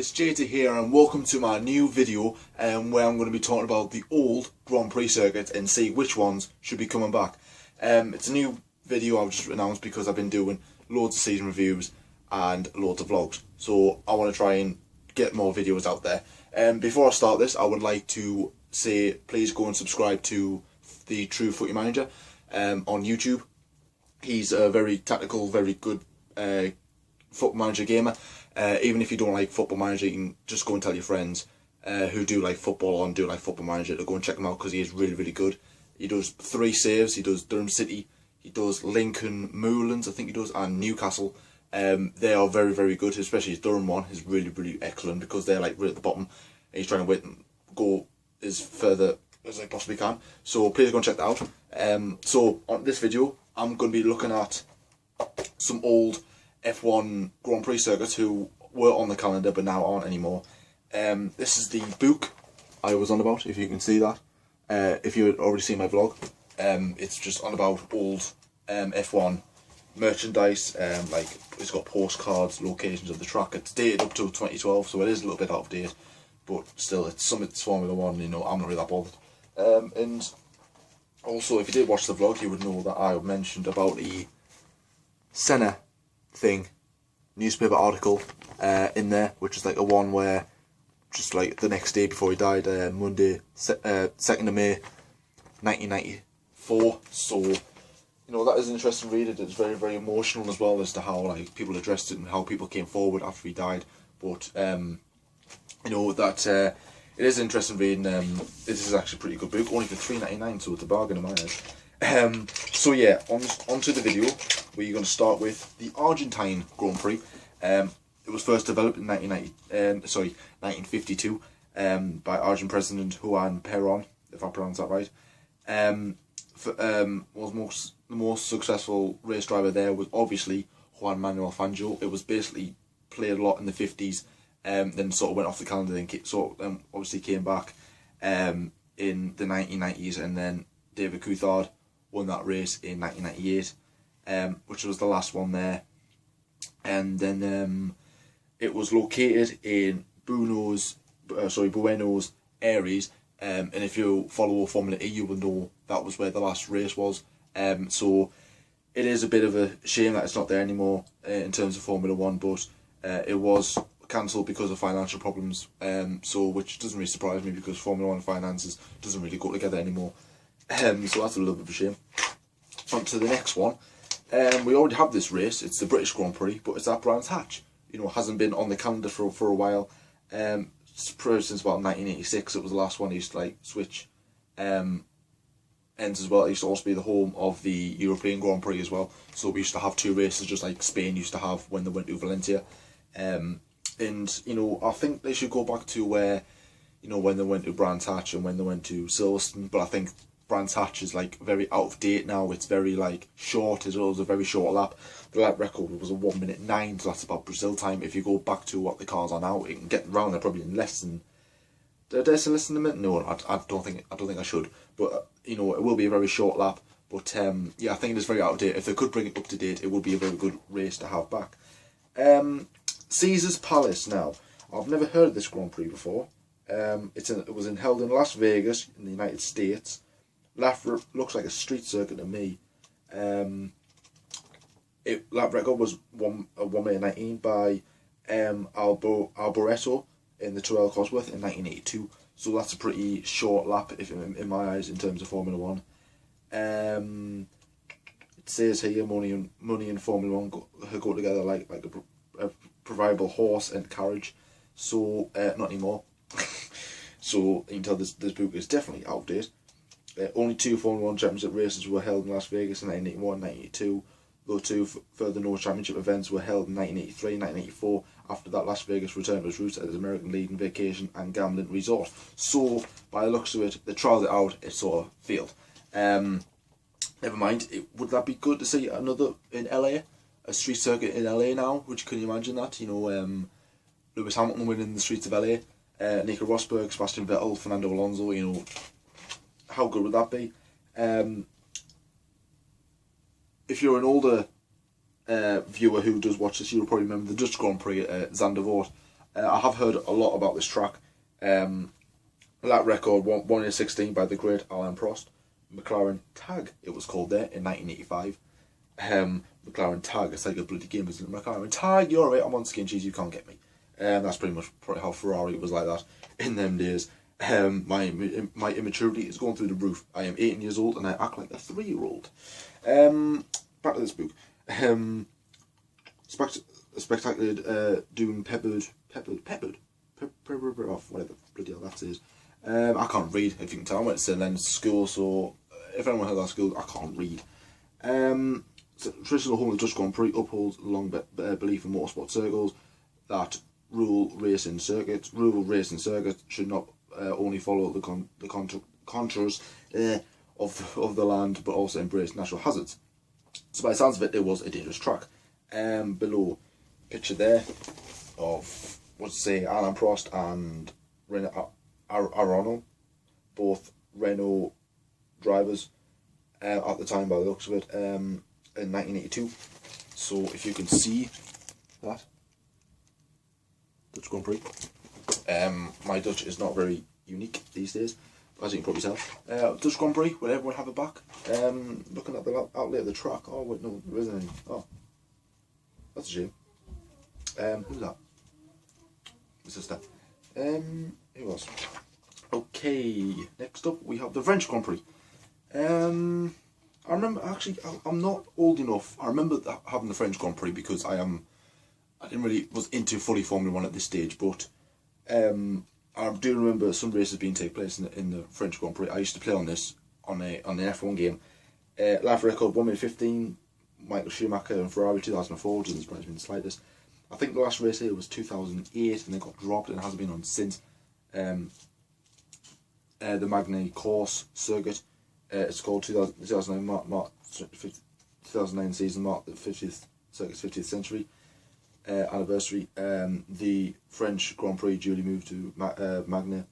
it's JT here and welcome to my new video where I'm going to be talking about the old Grand Prix circuits and see which ones should be coming back. It's a new video I've just announced because I've been doing loads of season reviews and loads of vlogs, so I want to try and get more videos out there. Before I start this, I would like to say please go and subscribe to the True Footy Manager on YouTube. He's a very tactical, very good football manager gamer. Even if you don't like Football Manager, you can just go and tell your friends who do like football and do like Football Manager to go and check him out because he is really, really good. He does 3 saves, he does Durham City, he does Lincoln Moorlands, I think he does, and Newcastle. They are very, very good, especially his Durham one is really, really excellent because they're like right at the bottom and he's trying to wait and go as further as I possibly can. So please go and check that out. So on this video, I'm going to be looking at some old F1 Grand Prix circuits who were on the calendar but now aren't anymore. This is the book I was on about, if you can see that. If you had already seen my vlog, it's just on about old F1 merchandise. Like it's got postcards, locations of the track. It's dated up to 2012, so it is a little bit out of date, but still, it's Formula 1. You know, I'm not really that bothered. And also, if you did watch the vlog, you would know that I mentioned about the Senna thing, newspaper article in there, which is like a one where just like the next day before he died, Monday 2nd of May 1994. So you know, that is an interesting read. It's very, very emotional as well as to how like people addressed it and how people came forward after he died. But you know, that it is interesting reading. This is actually a pretty good book, only for £3.99, so it's a bargain in my eyes. So yeah, on to the video. We're going to start with the Argentine Grand Prix. It was first developed in 1952 by Argentine President Juan Perón, if I pronounce that right. Was the most successful race driver there was obviously Juan Manuel Fangio. It was basically played a lot in the 50s, then sort of went off the calendar, then obviously came back in the 1990s, and then David Coulthard won that race in 1998. Which was the last one there, and then it was located in Buenos Aires, and if you follow Formula E, you will know that was where the last race was. So it is a bit of a shame that it's not there anymore in terms of Formula 1, but it was cancelled because of financial problems, so which doesn't really surprise me because Formula 1 finances doesn't really go together anymore. So that's a little bit of a shame. On to the next one. We already have this race. It's the British Grand Prix, but it's at Brands Hatch. You know, it hasn't been on the calendar for a while. Since about 1986, it was the last one. It used to like switch ends as well. It used to also be the home of the European Grand Prix as well. So we used to have 2 races, just like Spain used to have when they went to Valencia. And you know, I think they should go back to where, you know, when they went to Brands Hatch and when they went to Silverstone. But I think Brands Hatch is like very out of date now. It's very like short as well. It was a very short lap. The lap record was a 1:09, so that's about Brazil time. If you go back to what the cars are now, it can get around there probably in less than. Did I say less than a minute? No, I don't think I should. But you know, it will be a very short lap. But yeah, I think it is very out of date. If they could bring it up to date, it would be a very good race to have back. Caesar's Palace. Now, I've never heard of this Grand Prix before. It was held in Las Vegas in the United States. Looks like a street circuit to me. Lap record was 1:19 by Alboreto in the Terrell Cosworth in 1982. So that's a pretty short lap, in my eyes, in terms of Formula 1. It says here money and Formula 1 go together like a proverbial horse and carriage. So not anymore. So you can tell this book is definitely out of date. Only 2 Formula 1 championship races were held in Las Vegas in 1981 and 1982. Though 2 further no championship events were held in 1983 and 1984. After that, Las Vegas returned to its roots as an American leading vacation and gambling resort. So, by the looks of it, they trialled it out, it sort of failed. Never mind, would that be good to see another in LA? A street circuit in LA now? Can you imagine that? You know, Lewis Hamilton winning the streets of LA, Nico Rosberg, Sebastian Vettel, Fernando Alonso, you know. How good would that be? If you're an older viewer who does watch this, you'll probably remember the Dutch Grand Prix at Zandvoort. I have heard a lot about this track. Lap record 1 in 16 by the great Alain Prost. McLaren Tag, it was called there in 1985. McLaren Tag, it's like a bloody game, isn't it? McLaren Tag, you're right, I'm on skin cheese, you can't get me. That's pretty much probably how Ferrari was like that in them days. My immaturity is going through the roof. I am 18 years old and I act like a 3-year-old. Back to this book. Spectacular Dune Peppered, whatever bloody hell that is. I can't read, if you can tell. I went to St Leonard's school, so if anyone had that school, I can't read. So traditional home of the Dutch Grand Prix upholds long belief in motorsport circles that rule racing circuits should not only follow the contours of the land, but also embrace natural hazards. So by the sounds of it, it was a dangerous track. Below, picture there of, Alain Prost and Renault Arnoux, both Renault drivers at the time by the looks of it, in 1982. So if you can see that, Dutch Grand Prix. My Dutch is not very unique these days, as you can probably tell. Dutch Grand Prix, will everyone have a back? Looking at the outlay of the track, oh wait, no, there isn't any. Oh, that's a shame. Who's that? My sister. Who else? Okay, next up we have the French Grand Prix. I remember, actually, I'm not old enough. I remember having the French Grand Prix because I didn't really was into fully Formula 1 at this stage, but I do remember some races being take place in the French Grand Prix. I used to play on this on an F1 game. Lap record 1 minute 15. Michael Schumacher and Ferrari 2004, doesn't surprise me in the slightest. I think the last race here was 2008 and it got dropped and it hasn't been on since. The Magny Course circuit. It's called 2009 season marked the 50th circuit's 50th century anniversary. The French Grand Prix duly moved to Magny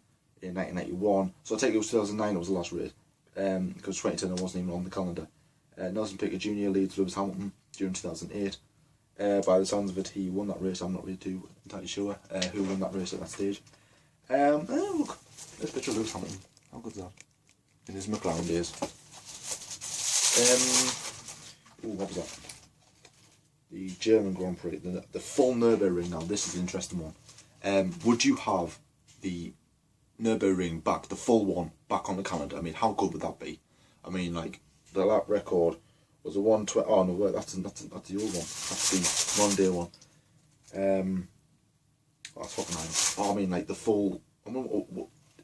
in 1991. So I take it was 2009. It was the last race because 2010 wasn't even on the calendar. Nelson Piquet Jr. leads Lewis Hamilton during 2008. By the sounds of it, he won that race. I'm not really too entirely sure who won that race at that stage. Look, there's a picture of Lewis Hamilton. How good is that? In his McLaren days. What was that? The German Grand Prix, the full Nürburgring. Now, this is an interesting one. Would you have the Nürburgring back, the full one, back on the calendar? I mean, how good would that be? I mean, like, the lap record was a 1:20. Oh no, wait, that's the old one. That's the one-day one. That's fucking nice. Oh, I mean, like the full.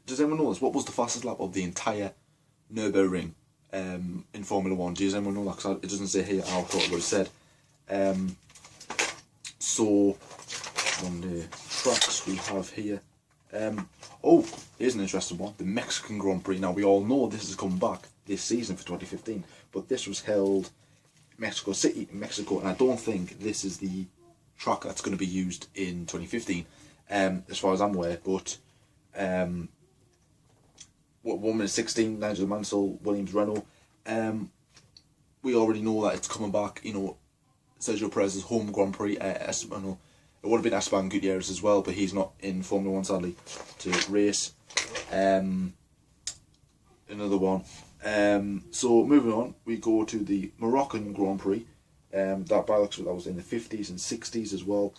Does anyone know this? What was the fastest lap of the entire Nürburgring in Formula 1? Does anyone know that? Because it doesn't say here. I thought it would have said. So, on the tracks we have here. Oh, here's an interesting one. The Mexican Grand Prix. Now, we all know this is coming back this season for 2015, but this was held in Mexico City, in Mexico, and I don't think this is the track that's going to be used in 2015, as far as I'm aware, but 1 minute 16, Nigel Mansell, Williams Renault, we already know that it's coming back, you know, Sergio Perez's home Grand Prix, Esteban, it would have been Esteban Gutierrez as well, but he's not in Formula 1 sadly to race. Another one. So moving on, we go to the Moroccan Grand Prix. That by looks that was in the 50s and 60s as well.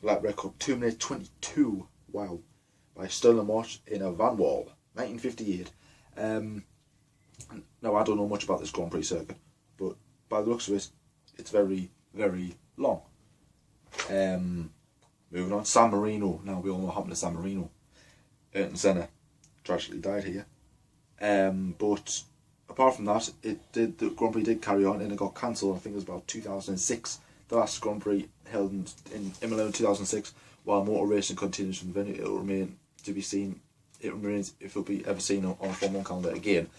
Lap record 2 minutes 22. Wow, by Sterling Moss in a Van Wall, 1958. Now I don't know much about this Grand Prix circuit, but by the looks of it, it's very, very long. Moving on, San Marino. Now we all know what happened to San Marino. Ayrton Senna tragically died here. But apart from that, the Grand Prix did carry on and it got cancelled. I think it was about 2006. The last Grand Prix held in Imola in 2006. While motor racing continues from the venue, it will remain to be seen. It remains if it'll be ever seen on Formula 1 calendar again.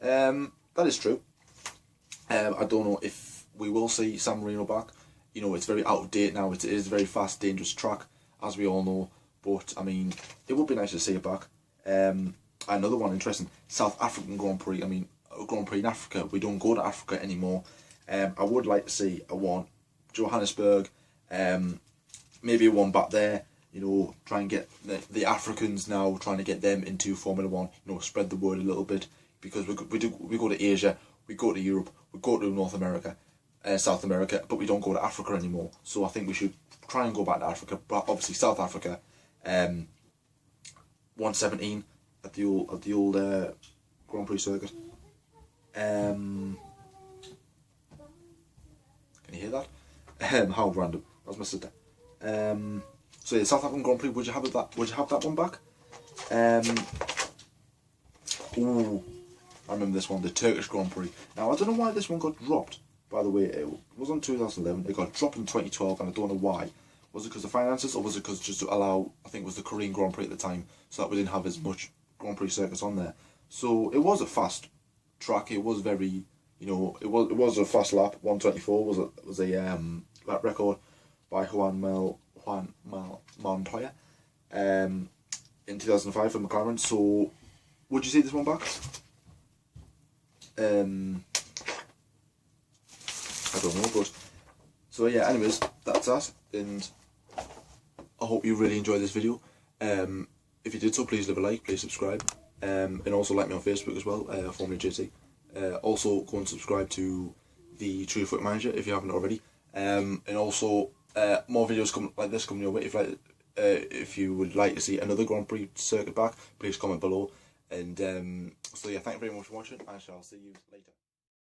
That is true. I don't know if we will see San Marino back. You know, it's very out of date now. It is a very fast, dangerous track, as we all know. But I mean, it would be nice to see it back. Another one interesting, South African Grand Prix. I mean, a Grand Prix in Africa. We don't go to Africa anymore. I would like to see a one, Johannesburg, maybe one back there. You know, try and get the Africans now, trying to get them into Formula One. You know, spread the word a little bit, because we go to Asia, we go to Europe, we go to North America, South America, but we don't go to Africa anymore. So I think we should try and go back to Africa. But obviously South Africa, 117 at the old Grand Prix circuit. Can you hear that? How random. That's my sister. So yeah, South African Grand Prix. Would you have that? Would you have that one back? Ooh, I remember this one, the Turkish Grand Prix. Now I don't know why this one got dropped. By the way, it was on 2011. It got dropped in 2012, and I don't know why. Was it because of finances, or was it because just to allow? I think it was the Korean Grand Prix at the time, so that we didn't have as much Grand Prix circuits on there. So it was a fast track. It was very, you know, it was a fast lap. 124 was a lap record by Juan Montoya in 2005 for McLaren. So would you see this one back? I don't know, but so yeah. Anyways, that's that, and I hope you really enjoyed this video. If you did so, please leave a like, please subscribe, and also like me on Facebook as well, Formula JT. Also go and subscribe to the True Foot Manager if you haven't already. And also more videos like this coming your way. If you would like to see another Grand Prix circuit back, please comment below. And so yeah, thank you very much for watching. I shall see you later.